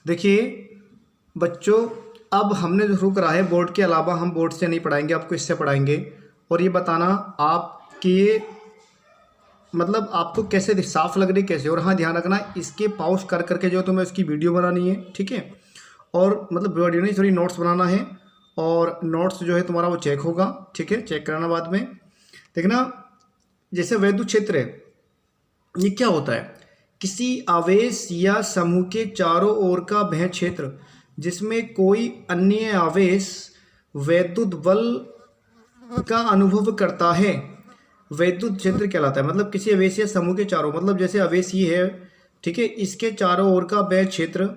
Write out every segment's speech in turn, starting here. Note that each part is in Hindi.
देखिए बच्चों, अब हमने जो शुरू करा है बोर्ड के अलावा हम बोर्ड से नहीं पढ़ाएंगे, आपको इससे पढ़ाएंगे। और ये बताना आपकी ये मतलब आपको कैसे साफ लग रही कैसे। और हाँ, ध्यान रखना इसके पॉज कर करके जो तुम्हें इसकी वीडियो बनानी है, ठीक है। और मतलब वीडियो नहीं, सॉरी, नोट्स बनाना है। और नोट्स जो है तुम्हारा वो चेक होगा, ठीक है, चेक कराना बाद में। देखना, जैसे वैद्युत क्षेत्र है, ये क्या होता है? किसी आवेश या समूह के चारों ओर का वह क्षेत्र जिसमें कोई अन्य आवेश वैद्युत बल का अनुभव करता है, वैद्युत क्षेत्र कहलाता है। मतलब किसी आवेश या समूह के चारों, मतलब जैसे आवेश ये है, ठीक है, इसके चारों ओर का वह क्षेत्र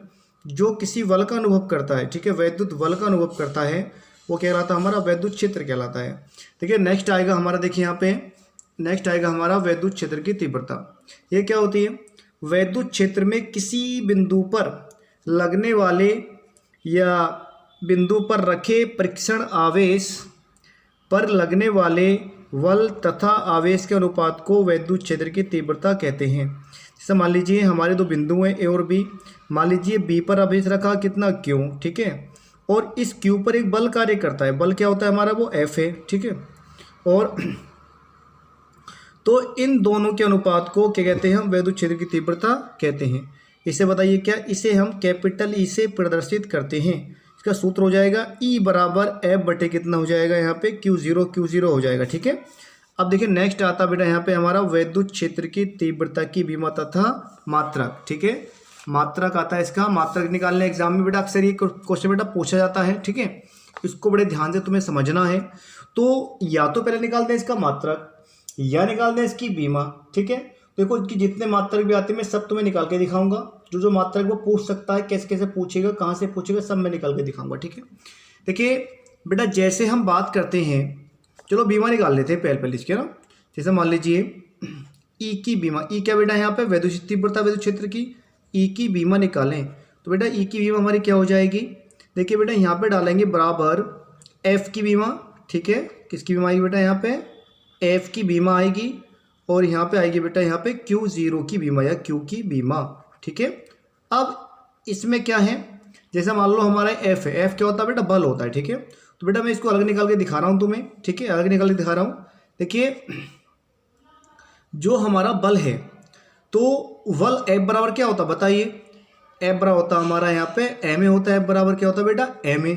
जो किसी बल का अनुभव करता है, ठीक है, वैद्युत बल का अनुभव करता है, वो कहलाता है हमारा वैद्युत क्षेत्र कहलाता है। ठीक है, नेक्स्ट आएगा हमारा, देखिए यहाँ पे नेक्स्ट आएगा हमारा वैद्युत क्षेत्र की तीव्रता। ये क्या होती है? वैद्युत क्षेत्र में किसी बिंदु पर लगने वाले या बिंदु पर रखे परीक्षण आवेश पर लगने वाले बल तथा आवेश के अनुपात को वैद्युत क्षेत्र की तीव्रता कहते हैं। जैसे मान लीजिए हमारे दो बिंदु हैं ए और बी। मान लीजिए बी पर आवेश रखा कितना, क्यू, ठीक है, और इस क्यू पर एक बल कार्य करता है। बल क्या होता है हमारा? वो एफ है, ठीक है। और तो इन दोनों के अनुपात को क्या कहते हैं? हम वैद्युत क्षेत्र की तीव्रता कहते हैं। इसे बताइए क्या? इसे हम कैपिटल ई से प्रदर्शित करते हैं। इसका सूत्र हो जाएगा ई बराबर एफ बटे कितना हो जाएगा यहाँ पे? क्यू जीरो हो जाएगा, ठीक है। अब देखिए नेक्स्ट आता बेटा यहाँ पे हमारा वैद्युत क्षेत्र की तीव्रता की विमा तथा मात्रक, ठीक है। मात्रक आता है इसका। मात्रक निकालने एग्जाम में बेटा अक्सर ये क्वेश्चन बेटा पूछा जाता है, ठीक है। इसको बड़े ध्यान से तुम्हें समझना है। तो या तो पहले निकालते हैं इसका मात्रक या निकालते हैं इसकी बीमा, ठीक है। देखो इसकी जितने मात्रक भी आते हैं मैं सब तुम्हें निकाल के दिखाऊंगा। जो जो मात्रक वो पूछ सकता है, कैसे कैसे पूछेगा, कहाँ से पूछेगा, सब मैं निकाल के दिखाऊंगा, ठीक है। देखिए बेटा, जैसे हम बात करते हैं, चलो बीमा निकाल लेते हैं पहले इसके ना। जैसे मान लीजिए ई की बीमा, ई क्या बेटा यहाँ पे? वैद्युत तीव्रता वैद्युत क्षेत्र की। ई की बीमा निकालें तो बेटा ई की बीमा हमारी क्या हो जाएगी? देखिए बेटा यहाँ पे डालेंगे बराबर एफ की बीमा, ठीक है। किसकी बीमा आएगी बेटा? यहाँ पे एफ की बीमा आएगी। और यहाँ पे आएगी बेटा यहाँ पे क्यू जीरो की बीमा या क्यू की बीमा, ठीक है। अब इसमें क्या है? जैसे मान लो हमारा एफ है, एफ क्या होता है बेटा? बल होता है, ठीक है। तो बेटा मैं इसको अलग निकाल के दिखा रहा हूँ तुम्हें, ठीक है, अलग निकाल के दिखा रहा हूँ। देखिए जो हमारा बल है, तो बल एफ बराबर क्या होता है बताइए? एफ बराबर होता है हमारा यहाँ पे एम ए होता है। एफ बराबर क्या होता है बेटा? M A.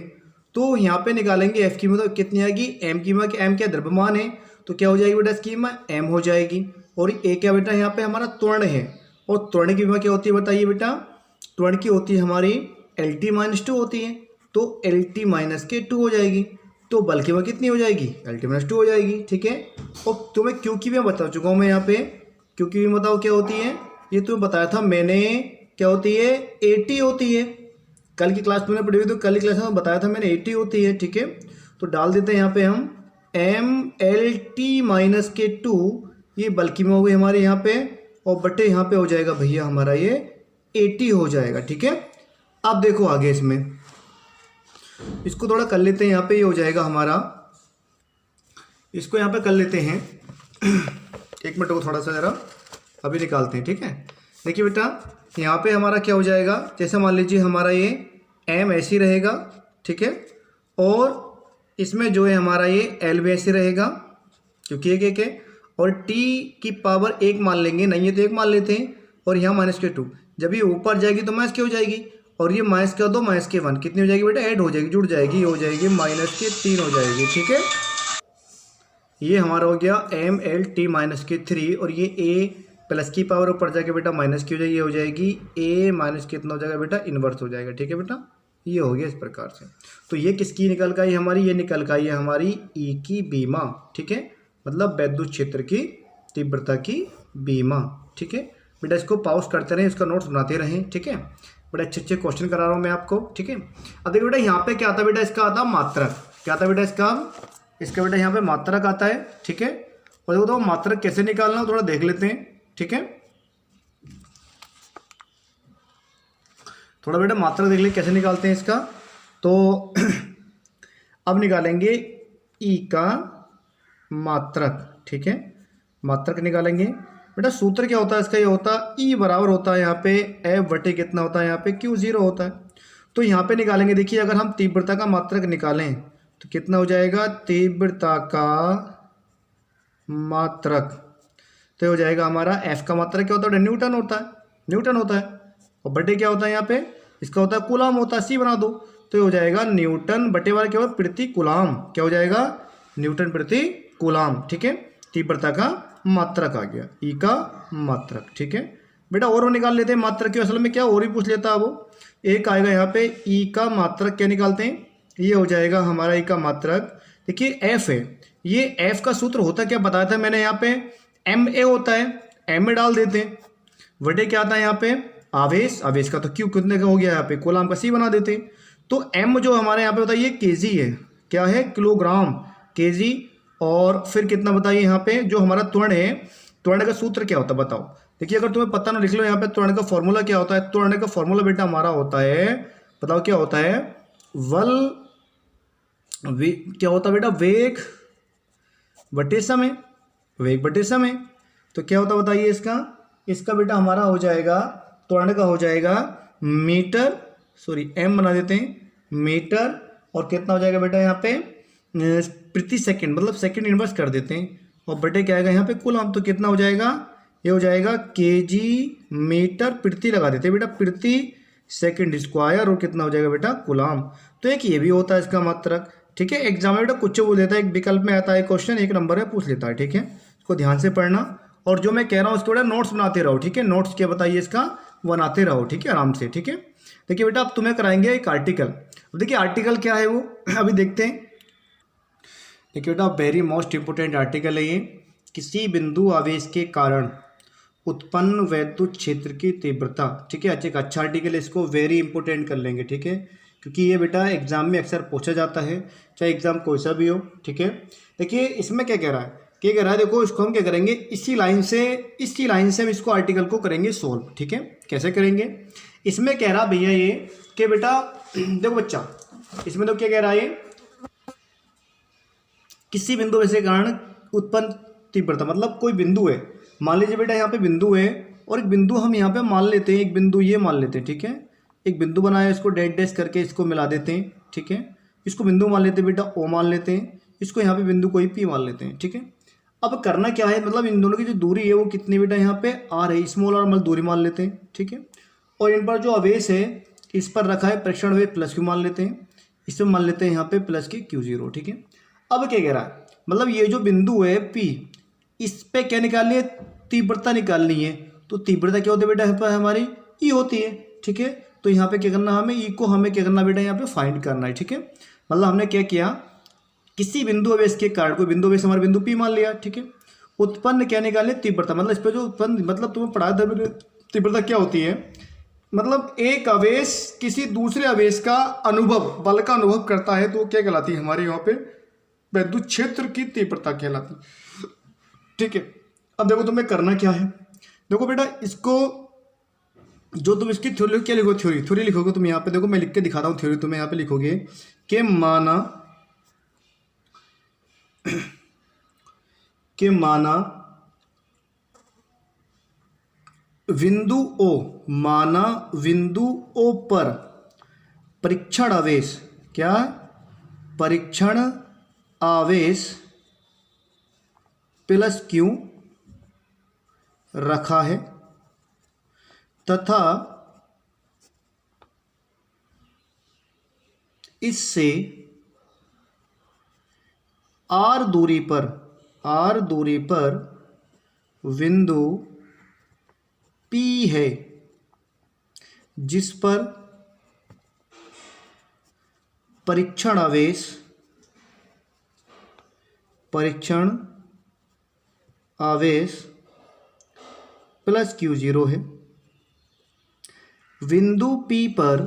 तो यहाँ पे निकालेंगे एफ की मतलब कितनी आएगी? एम की कीमत। एम क्या? द्रव्यमान है, तो क्या हो जाएगी बेटा इसकी कीमत? एम हो जाएगी। और ए क्या बेटा? यहाँ पे हमारा त्वरण है। और त्वरण की कीमत क्या होती है बताइए बेटा? त्वरण की होती है हमारी एल टी माइनस टू होती है। तो एल टी माइनस के टू हो जाएगी। तो बल की कीमत कितनी हो जाएगी? एल टी माइनस टू हो जाएगी, ठीक है। और तुम्हें क्यू की भी बता चुका हूँ मैं यहाँ पे। क्यू की भी बताओ क्या होती है? ये तुम्हें बताया था मैंने, क्या होती है? एटी होती है। कल की क्लास में पढ़ी हुई, तो कल की क्लास में बताया था मैंने, एटी होती है, ठीक है। तो डाल देते हैं यहाँ पे हम एम एल टी माइनस के टू, ये बल की में हो गई हमारे यहाँ पे। और बटे यहाँ पे हो जाएगा भैया हमारा ये 80 हो जाएगा, ठीक है। अब देखो आगे इसमें इसको थोड़ा कर लेते हैं। यहाँ पे ये हो जाएगा हमारा, इसको यहाँ पे कर लेते हैं। एक मिनट को थोड़ा सा जरा अभी निकालते हैं, ठीक है। देखिए बेटा यहाँ पे हमारा क्या हो जाएगा? जैसे मान लीजिए हमारा ये एम ऐसी रहेगा, ठीक है। और इसमें जो है हमारा ये एल भी ऐसे रहेगा, क्योंकि एक है। और टी की पावर एक मान लेंगे, नहीं है तो एक मान लेते हैं। और यहाँ माइनस के टू, जब ये ऊपर जाएगी तो माइनस की हो जाएगी। और ये माइनस का 2 माइनस के 1 कितनी हो जाएगी बेटा? ऐड हो जाएगी, जुड़ जाएगी, ये हो जाएगी माइनस के 3 हो जाएगी, ठीक है। ये हमारा हो गया एम एल टी माइनस के 3। और ये ए प्लस की पावर ऊपर जाके बेटा माइनस की हो जाएगी, ये हो जाएगी ए माइनस कितना हो जाएगा बेटा? इन्वर्स हो जाएगा, ठीक है बेटा। ये हो गया इस प्रकार से। तो ये किसकी निकल का आई हमारी? ये निकल का आई है हमारी ई की बीमा, ठीक है। मतलब वैद्युत क्षेत्र की तीव्रता की बीमा, ठीक है बेटा। इसको पॉज करते रहें, इसका नोट्स बनाते रहें, ठीक है। बड़े अच्छे अच्छे क्वेश्चन करा रहा हूँ मैं आपको, ठीक है। अब देखो बेटा यहाँ पे क्या आता है बेटा? इसका आता मात्रक। क्या आता है बेटा इसका बेटा यहाँ पे मात्रक आता है, ठीक है। और देखो तो मात्रक कैसे निकालना थोड़ा देख लेते हैं, ठीक है। थोड़ा बेटा मात्रक देख ले कैसे निकालते हैं इसका। तो अब निकालेंगे ई का मात्रक, ठीक है। मात्रक निकालेंगे बेटा सूत्र क्या होता है इसका, ये होता है ई बराबर होता है यहाँ पे एफ बटे कितना होता है यहाँ पे क्यू जीरो होता है। तो यहाँ पे निकालेंगे, देखिए अगर हम तीव्रता का मात्रक निकालें तो कितना हो जाएगा, तीव्रता का मात्रक तो हो जाएगा हमारा एफ का मात्रक क्या होता है, न्यूटन होता है, न्यूटन होता है। और बटे क्या होता है यहाँ पे, इसका होता है कूलाम होता है, सी बना दो तो ये हो जाएगा न्यूटन बटे वाला क्या होगा प्रति कूलाम, क्या हो जाएगा न्यूटन प्रति कूलाम। ठीक है, तीव्रता का मात्रक आ गया, ई का मात्रक। ठीक है बेटा, और वो निकाल लेते हैं मात्रक की, असल में क्या और ही पूछ लेता है वो। एक आएगा यहाँ पे ई का मात्रक, क्या निकालते हैं, ये हो जाएगा हमारा ई का मात्रक। देखिए एफ है, ये एफ का सूत्र होता क्या बताया था मैंने, यहाँ पे एम ए होता है, एम में डाल देते हैं, बटे क्या आता है यहाँ पे आवेश, आवेश का तो क्यू कितने का हो गया यहाँ पे कूलाम का सी बना देते हैं। तो एम जो हमारे यहाँ पे बताइए केजी है, क्या है किलोग्राम केजी। और फिर कितना बताइए यहाँ पे जो हमारा त्वरण है, त्वरण का सूत्र क्या होता है बताओ। देखिए अगर तुम्हें पता ना लिख लो यहाँ पे त्वरण का फॉर्मूला क्या होता है, त्वरण का फॉर्मूला बेटा हमारा होता है, बताओ क्या होता है, क्या होता है बेटा वेग बटे समय, वेग बटे समय। तो क्या होता बताइए इसका, इसका बेटा हमारा हो जाएगा त्वरण का हो जाएगा मीटर, सॉरी एम बना देते हैं मीटर, और कितना हो जाएगा बेटा यहाँ पे प्रति सेकंड, मतलब सेकंड इनवर्स कर देते हैं, और बटे क्या आएगा यहाँ पे कूलाम, तो कितना हो जाएगा, ये हो जाएगा केजी मीटर प्रति लगा देते हैं बेटा प्रति सेकंड स्क्वायर, और कितना हो जाएगा बेटा कूलाम। तो एक ये भी होता है इसका मात्रक। ठीक है, एग्जाम में बेटा कुछ बोल देता है, एक विकल्प में आता है क्वेश्चन, एक नंबर में पूछ लेता है। ठीक है, इसको ध्यान से पढ़ना, और जो मैं कह रहा हूँ उसके बेटा नोट्स बनाते रहो। ठीक है, नोट्स क्या बताइए इसका बनाते रहो, ठीक है आराम से। ठीक है, देखिए बेटा अब तुम्हें कराएंगे एक आर्टिकल। अब देखिए आर्टिकल क्या है वो अभी देखते हैं। देखिए बेटा वेरी मोस्ट इंपोर्टेंट आर्टिकल है ये, किसी बिंदु आवेश के कारण उत्पन्न वैद्युत क्षेत्र की तीव्रता। ठीक है, अच्छा आर्टिकल, इसको वेरी इंपॉर्टेंट कर लेंगे। ठीक है, क्योंकि ये बेटा एग्जाम में अक्सर पूछा जाता है, चाहे एग्जाम कोई सा भी हो। ठीक है, देखिए इसमें क्या कह रहा है, क्या कह रहा है, देखो इसको हम क्या करेंगे, इसी लाइन से हम इसको आर्टिकल को करेंगे सोल्व। ठीक है, कैसे करेंगे, इसमें कह रहा भैया ये कि बेटा देखो बच्चा, इसमें तो क्या कह रहा है, किसी बिंदु वैसे कारण उत्पन्न तीव्रता, मतलब कोई बिंदु है, मान लीजिए बेटा यहाँ पे बिंदु है, और एक बिंदु हम यहाँ पे मान लेते हैं, एक बिंदु ये मान लेते हैं। ठीक है, एक बिंदु बनाया, इसको डैश डैश करके इसको मिला देते हैं। ठीक है, इसको बिंदु मान लेते हैं बेटा ओ मान लेते हैं, इसको यहाँ पे बिंदु कोई पी मान लेते हैं। ठीक है, अब करना क्या है, मतलब इन दोनों की जो दूरी है वो कितनी बेटा यहाँ पे आर है, स्मॉल आर मतलब दूरी मान लेते हैं। ठीक है, और इन पर जो आवेश है इस पर रखा है प्रेक्षण वेग प्लस क्यू मान लेते हैं, इसमें मान लेते हैं यहाँ पे प्लस के क्यू जीरो। ठीक है, अब क्या कह रहा है, मतलब ये जो बिंदु है पी, इस पे क्या निकालनी है, तीव्रता निकालनी है। तो तीव्रता क्या होती है बेटा यहाँ पर हमारी ई होती है। ठीक है, तो यहाँ पे क्या करना, हमें ई को हमें क्या करना बेटा यहाँ पे फाइंड करना है। ठीक है, मतलब हमने क्या किया, किसी बिंदु आवेश के कारण, कोई बिंदु आवेश हमारा बिंदु पी मान लिया। ठीक है, उत्पन्न क्या निकाले, तीव्रता, मतलब इस पर जो उत्पन्न, मतलब तुम्हें पढ़ा था तीव्रता क्या होती है, मतलब एक आवेश किसी दूसरे आवेश का अनुभव, बल का अनुभव करता है, तो क्या कहलाती है हमारे यहाँ पे वैद्युत क्षेत्र की तीव्रता कहलाती है। ठीक है, अब देखो तुम्हें करना क्या है, देखो बेटा इसको जो तुम इसकी थ्योरी क्या लिखो, थ्योरी लिखोगे तुम यहाँ पे, देखो मैं लिख के दिखाता हूँ थ्योरी, तुम्हें यहाँ पे लिखोगे के माना बिंदु ओ, माना बिंदु ओ पर परीक्षण आवेश, क्या परीक्षण आवेश प्लस क्यू रखा है, तथा इससे आर दूरी पर बिंदु पी है, जिस पर परीक्षण आवेश प्लस क्यू जीरो है। बिंदु पी पर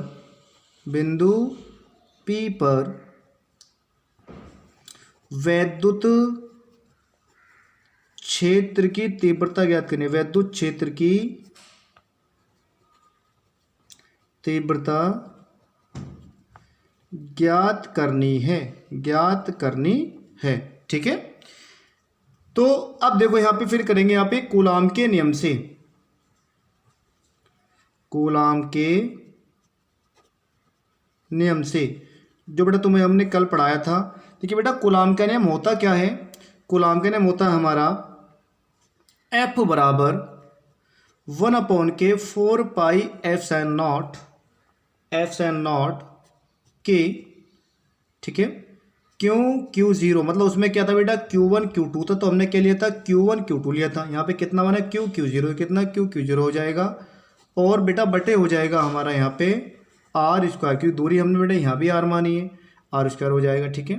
वैद्युत क्षेत्र की तीव्रता ज्ञात करनी है, वैद्युत क्षेत्र की तीव्रता ज्ञात करनी है। ठीक है, तो अब देखो यहाँ पे फिर करेंगे यहाँ पे कूलाम के नियम से, कूलाम के नियम से जो बेटा तुम्हें हमने कल पढ़ाया था। देखिए बेटा कूलाम का नियम होता क्या है, कूलाम का नियम होता है हमारा F बराबर 1/4 पाई एफ साइन नॉट के, ठीक है, Q0, मतलब उसमें क्या था बेटा Q1 Q2 था, तो हमने क्या लिया था Q1 Q2 लिया था। यहाँ पे कितना बना Q0, कितना Q0 हो जाएगा, और बेटा बटे हो जाएगा हमारा यहाँ पे R स्क्वायर, क्योंकि दूरी हमने बेटा यहाँ भी R मानी है, R स्क्वायर हो जाएगा, ठीक है।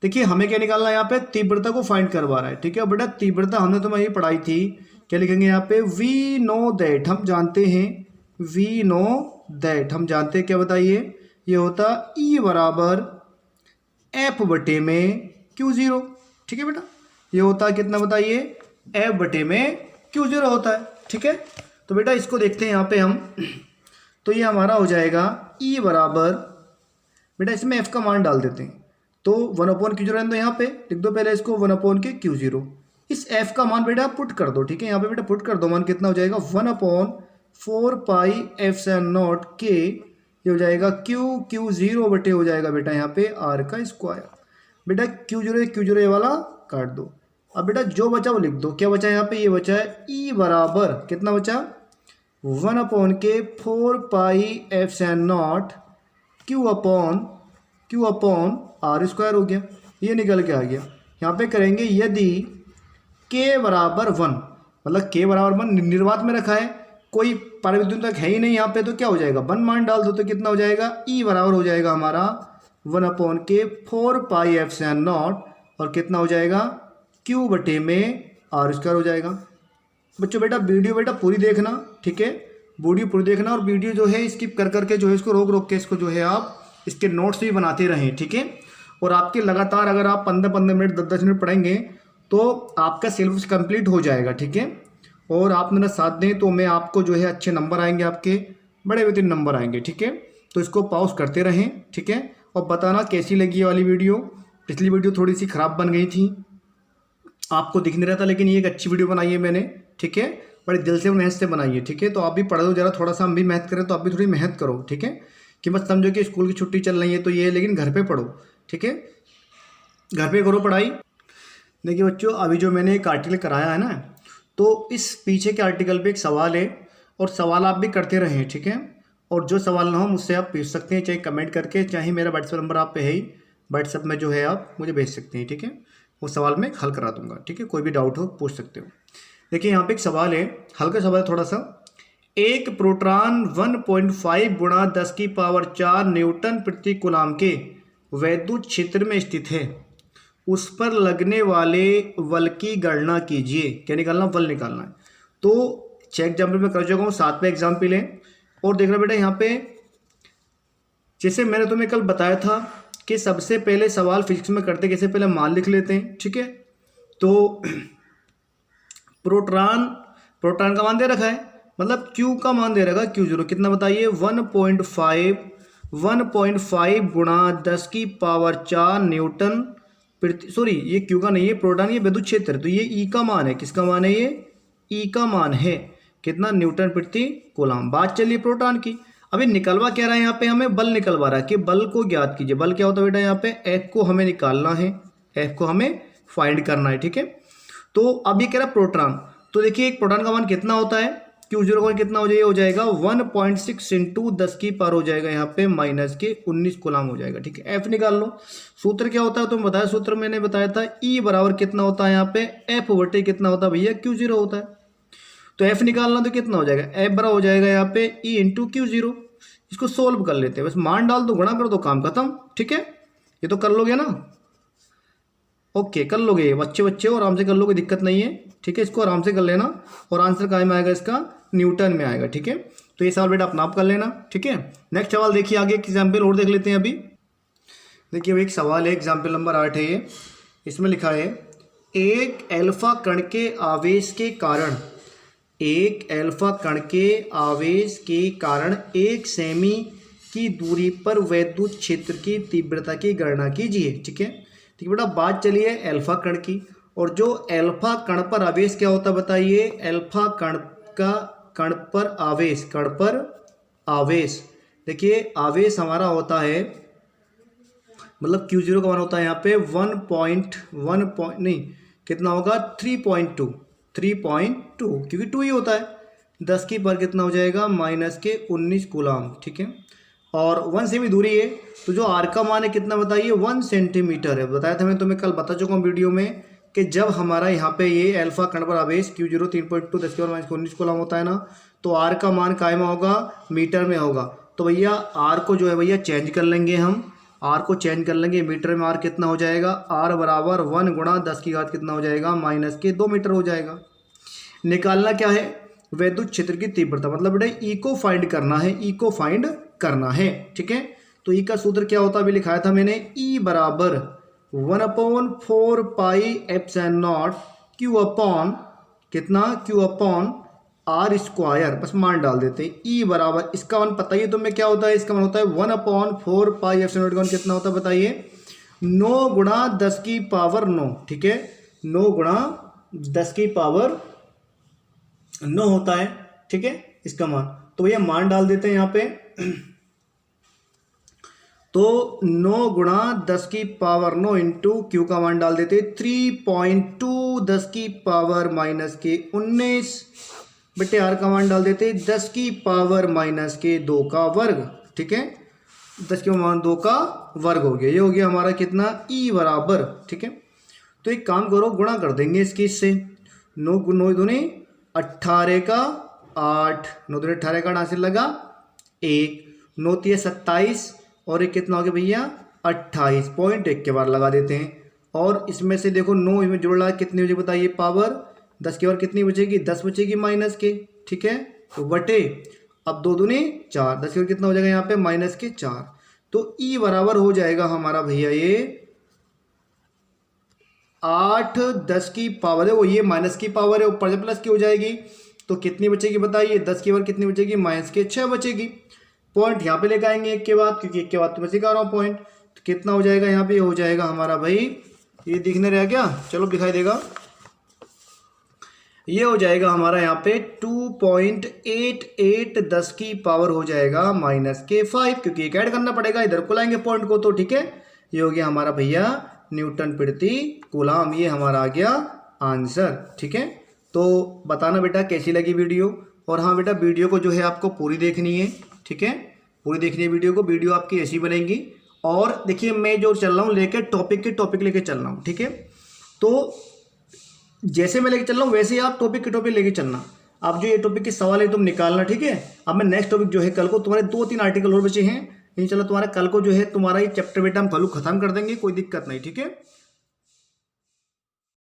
देखिए हमें क्या निकालना है, यहाँ पे तीव्रता को फाइंड करवा रहा है, ठीक है। बेटा तीव्रता हमने तो वही पढ़ाई थी, क्या लिखेंगे यहाँ पे वी नो दैट, हम जानते हैं वी नो दैट, हम जानते हैं क्या बताइए, ये होता E बराबर F बटे में Q0, ठीक है बेटा, ये होता है कितना बताइए F बटे में Q0 होता है, ठीक है। तो बेटा इसको देखते हैं यहाँ पे हम, तो ये हमारा हो जाएगा E बराबर, बेटा इसमें F का मान डाल देते हैं, तो 1/Q0 रहने दो, यहाँ पे लिख दो पहले इसको 1/Q0, इस F का मान बेटा पुट कर दो, ठीक है, यहाँ पे बेटा पुट कर दो, मान कितना हो जाएगा 1/4 पाई एफ साइन नॉट के, ये हो जाएगा Q0 बटे हो जाएगा बेटा यहाँ पे R का स्क्वायर। बेटा Q0 ये वाला काट दो, अब बेटा जो बचा वो लिख दो, क्या बचा यहाँ पे, ये बचा है E बराबर कितना बचा 1/4 pi epsilon naught Q upon R square हो गया, ये निकल के आ गया। यहाँ पे करेंगे यदि K बराबर 1, मतलब K बराबर 1 निर्वात में रखा है, कोई पारविद्युत तक है ही नहीं यहाँ पे, तो क्या हो जाएगा 1 मान डाल दो, तो कितना हो जाएगा E बराबर हो जाएगा हमारा 1/4 पाई एफ साइन नॉट, और कितना हो जाएगा Q बटे में R स्क्वायर हो जाएगा। बच्चों बेटा वीडियो बेटा पूरी देखना, ठीक है, वीडियो पूरी देखना, और वीडियो जो है स्किप कर करके जो है इसको रोक के इसको जो है आप इसके नोट्स भी बनाते रहें, ठीक है। और आपके लगातार अगर आप 15-15 मिनट 10-10 मिनट पढ़ेंगे तो आपका सिलेबस कंप्लीट हो जाएगा, ठीक है। और आप मेरा साथ दें तो मैं आपको जो है अच्छे नंबर आएंगे, आपके बड़े बेहतरीन नंबर आएंगे, ठीक है। तो इसको पॉज करते रहें, ठीक है, और बताना कैसी लगी ये वाली वीडियो। पिछली वीडियो थोड़ी सी ख़राब बन गई थी, आपको दिख नहीं रहा था, लेकिन ये एक अच्छी वीडियो बनाई है मैंने, ठीक है, बड़े दिल से मेहनत से बनाई है, ठीक है। तो आप भी पढ़ दो जरा, थोड़ा सा हम भी मेहनत करें, तो आप भी थोड़ी मेहनत करो, ठीक है, कि मत समझो कि स्कूल की छुट्टी चल रही है तो ये, लेकिन घर पे पढ़ो, ठीक है, घर पे करो पढ़ाई। देखिए बच्चों अभी जो मैंने एक आर्टिकल कराया है ना, तो इस पीछे के आर्टिकल पे एक सवाल है, और सवाल आप भी करते रहें, ठीक है। और जो सवाल ना हो मुझसे आप पूछ सकते हैं, चाहे कमेंट करके, चाहे मेरा व्हाट्सएप नंबर आप पे है ही, व्हाट्सएप में जो है आप मुझे भेज सकते हैं, ठीक है, वो सवाल मैं हल करा दूंगा, ठीक है, कोई भी डाउट हो पूछ सकते हो। देखिए यहाँ पे एक सवाल है, हल्का सवाल है थोड़ा सा, एक प्रोटॉन 1.5 गुणा 10⁴ न्यूटन प्रति कूलाम के वैद्युत क्षेत्र में स्थित है, उस पर लगने वाले बल की गणना कीजिए। क्या निकालना, बल निकालना है। तो चेक एग्जाम्पल में कर चुका हूँ, 7वें एग्जाम्पल है, और देखना बेटा यहाँ पे जैसे मैंने तुम्हें कल बताया था कि सबसे पहले सवाल फिजिक्स में करते कैसे, पहले मान लिख लेते हैं, ठीक है। तो प्रोटॉन का मान दे रखा है, मतलब Q का मान दे रखा है Q0 कितना बताइए 1.5 गुणा 10⁴ न्यूटन प्रति, सॉरी ये Q का नहीं है, प्रोटॉन ये विद्युत क्षेत्र, तो ये E का मान है, किसका मान है, ये E का मान है कितना, न्यूटन प्रति कूलाम। बात चलिए प्रोटॉन की, अभी निकलवा क्या रहा है, यहाँ पे हमें बल निकलवा रहा है कि बल को ज्ञात कीजिए। बल क्या होता है बेटा, यहाँ पे F को हमें निकालना है, F को हमें फाइंड करना है, ठीक है। तो अब ये कह रहा है प्रोटॉन, तो देखिए एक प्रोटॉन का मान कितना होता है, Q0 का कितना हो जाएगा 1.6 इंटू 10⁻⁴ हो जाएगा यहाँ पे -19 कूलाम हो जाएगा, ठीक है। F निकाल लो, सूत्र क्या होता है तुम बताया, सूत्र मैंने बताया था E बराबर कितना होता है यहाँ पे F बटे कितना होता है भैया Q0 होता है। तो F निकालना तो कितना हो जाएगा, F बराबर हो जाएगा यहाँ पे E इंटू Q0। इसको सोल्व कर लेते हैं, बस मान डाल दो, गुणा कर दो, काम खत्म, ठीक है। ये तो कर लोगे ना, ओके कर लोगे, बच्चे हो आराम से कर लोगे, दिक्कत नहीं है, ठीक है। इसको आराम से कर लेना, और आंसर कहाँ में आएगा इसका, न्यूटन में आएगा, ठीक है। तो ये सवाल बेटा अपना आप कर लेना, ठीक है। नेक्स्ट सवाल देखिए, आगे एक एग्जाम्पल और देख लेते हैं। अभी देखिए एक सवाल है, एग्जाम्पल नंबर 8 है ये, इसमें लिखा है एक अल्फा कण के आवेश के कारण, एक अल्फा कण के आवेश के कारण 1 सेमी की दूरी पर वैद्युत क्षेत्र की तीव्रता की गणना कीजिए, ठीक है। ठीक है बेटा, बात चलिए अल्फा कण की, और जो अल्फा कण पर आवेश क्या होता है बताइए, अल्फा कण पर आवेश, देखिए आवेश हमारा होता है, मतलब Q0 का मान होता है यहाँ पे 1.1 नहीं कितना होगा 3.2 क्योंकि 2 ही होता है, 10 की पर कितना हो जाएगा -19 कूलाम, ठीक है। और 1 से भी दूरी है, तो जो आर का मान है कितना बताइए 1 सेंटीमीटर है। बताया था मैं तुम्हें कल बता चुका हूँ वीडियो में कि जब हमारा यहाँ पे ये अल्फा कण पर आवेश Q0 3.2 10 की पावर -19 कूलाम होता है ना, तो आर का मान काय में होगा, मीटर में होगा। तो भैया आर को जो है भैया चेंज कर लेंगे, हम आर को चेंज कर लेंगे, मीटर में आर कितना हो जाएगा, आर बराबर 1 गुणा 10 की घात कितना हो जाएगा -2 मीटर हो जाएगा। निकालना क्या है, वैद्युत क्षेत्र की तीव्रता, मतलब बेटा ई को फाइंड करना है, ठीक है। तो ई का सूत्र क्या होता है, अभी लिखाया था मैंने, ई बराबर 1/4 pi epsilon not Q upon कितना, क्यू अपॉन आर स्क्वायर, बस मान डाल देते हैं। ई बराबर, इसका मान पता ही तुम्हें क्या होता है, इसका मान होता है 1/4 पाई एप्सिलॉन नॉट का मान कितना होता है बताइए, 9 गुणा 10 की पावर 9, ठीक है, 9 गुणा 10 की पावर 9 होता है, ठीक है इसका मान। तो भैया मान डाल देते हैं यहाँ पे, तो 9 गुणा 10 की पावर 9 इंटू क्यू का मान डाल देते 3.2 10 की पावर -19 बटे आर का मान डाल देते 10 की पावर -2 का वर्ग, ठीक है, 10 की पावर 2 का वर्ग हो गया। ये हो गया हमारा कितना, ई बराबर, ठीक है। तो एक काम करो, गुणा कर देंगे इसकी इससे, 9 दूनी 18 का 8, 9 दूनी 18 का 8 हासिल लगा 1, 9 तिया 27 और एक कितना हो गया भैया 28, पॉइंट 1 के बार लगा देते हैं। और इसमें से देखो 9 इसमें जुड़ रहा है, कितनी बचे बताइए, पावर 10 की बार कितनी बचेगी, 10 बचेगी माइनस के, ठीक है, तो बटे अब 2 दूनी 4, 10 की बार कितना हो जाएगा यहाँ पे -4। तो ई बराबर हो जाएगा हमारा भैया ये 8 10 की पावर है, वो ये माइनस की पावर है, ऊपर से प्लस की हो जाएगी, तो कितनी बचेगी बताइए, 10 की बार कितनी बचेगी -6 बचेगी। पॉइंट यहाँ पे लेकर आएंगे एक के बाद, क्योंकि एक के बाद तो मैं सिखा रहा हूँ पॉइंट। तो कितना हो जाएगा यहाँ पे, हो जाएगा हमारा भाई, ये दिखने रहा क्या, चलो दिखाई देगा, ये हो जाएगा हमारा यहाँ पे 2.88 10 की पावर हो जाएगा -5, क्योंकि एक ऐड करना पड़ेगा, इधर को लाएंगे पॉइंट को, तो ठीक है, ये हो गया हमारा भैया न्यूटन प्रति कूलाम, ये हमारा आ गया आंसर, ठीक है। तो बताना बेटा कैसी लगी वीडियो, और हाँ बेटा वीडियो को जो है आपको पूरी देखनी है, ठीक है, पूरी देखनी है वीडियो को, वीडियो आपकी ऐसी बनेगी। और देखिए मैं जो चल रहा हूँ लेके टॉपिक लेके चल रहा हूँ, ठीक है, तो जैसे मैं लेके चल रहा हूँ वैसे ही आप टॉपिक लेके चलना। आप जो ये टॉपिक के सवाल है तुम निकालना, ठीक है। अब मैं नेक्स्ट टॉपिक जो है कल को, तुम्हारे 2-3 आर्टिकल और बचे हैं, इंशाल्लाह तुम्हारा कल को जो है तुम्हारा ये चैप्टर बेटा हम कल खत्म कर देंगे, कोई दिक्कत नहीं, ठीक है।